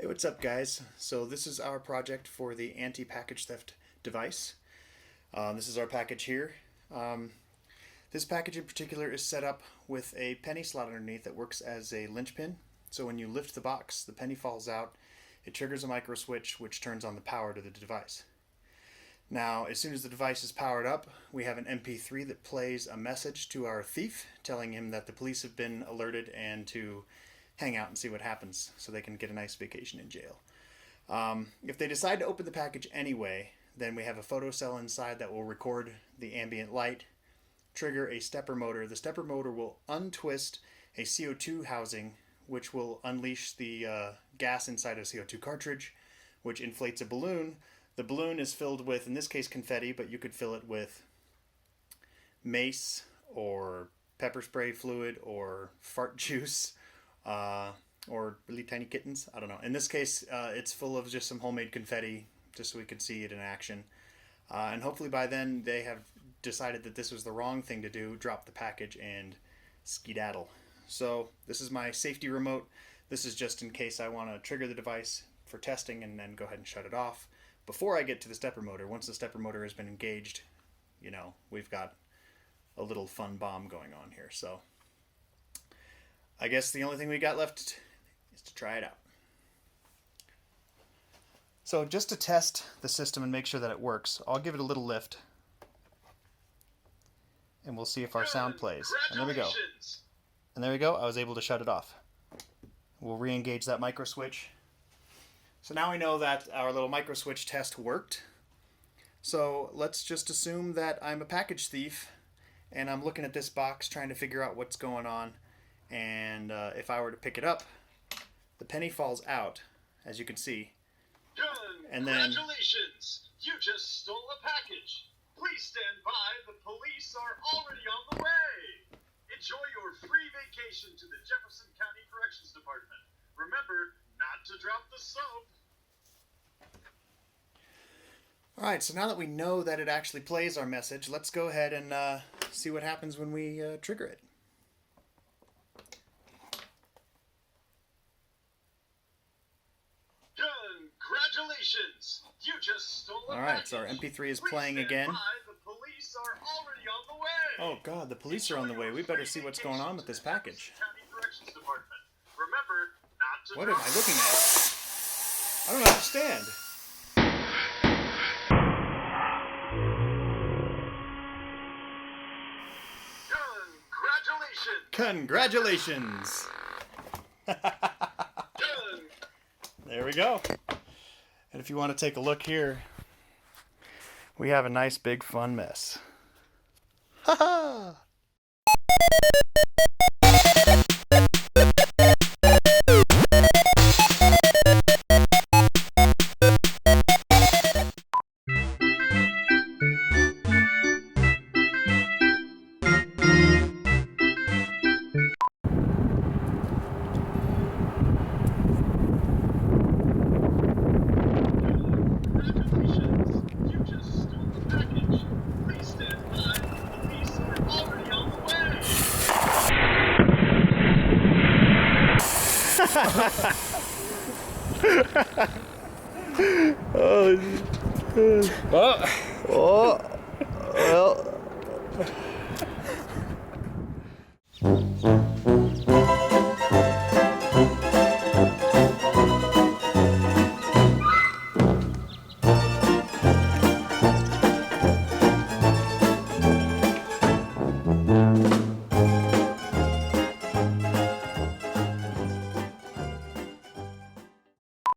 Hey, what's up guys? So this is our project for the anti-package theft device. This is our package here. This package in particular is set up with a penny slot underneath that works as a linchpin. So when you lift the box, the penny falls out, it triggers a micro switch which turns on the power to the device. Now, as soon as the device is powered up, we have an MP3 that plays a message to our thief telling him that the police have been alerted and to hang out and see what happens so they can get a nice vacation in jail. If they decide to open the package anyway, then we have a photocell inside that will record the ambient light, trigger a stepper motor. The stepper motor will untwist a CO2 housing, which will unleash the gas inside a CO2 cartridge, which inflates a balloon. The balloon is filled with, in this case, confetti, but you could fill it with mace or pepper spray fluid or fart juice or really tiny kittens. I don't know. In this case, it's full of just some homemade confetti, just so we can see it in action. And hopefully by then they have decided that this was the wrong thing to do, drop the package and skedaddle. So this is my safety remote. This is just in case I want to trigger the device for testing and then go ahead and shut it off. Before I get to the stepper motor, once the stepper motor has been engaged, you know, we've got a little fun bomb going on here. So I guess the only thing we got left is to try it out. So just to test the system and make sure that it works, I'll give it a little lift and we'll see if our sound plays. And there we go. And there we go. I was able to shut it off. We'll re-engage that micro switch. So now we know that our little micro switch test worked. So let's just assume that I'm a package thief and I'm looking at this box trying to figure out what's going on. And if I were to pick it up, the penny falls out, as you can see. And then, congratulations! You just stole a package. Please stand by. The police are already on the way. Enjoy your free vacation to the Jefferson County Corrections Department. Remember not to drop the soap. Alright, so now that we know that it actually plays our message, let's go ahead and see what happens when we trigger it. Congratulations! You just stole a Alright, package. so our MP3 is Please playing stand again. by. The police are already on the way. Oh god, the police are on the way. We better see what's going on with this package. County Corrections Department. Remember not to What am drop I looking at? I don't understand. Congratulations! Congratulations! There we go. And if you want to take a look here, we have a nice big fun mess. Ha ha! Oh, well.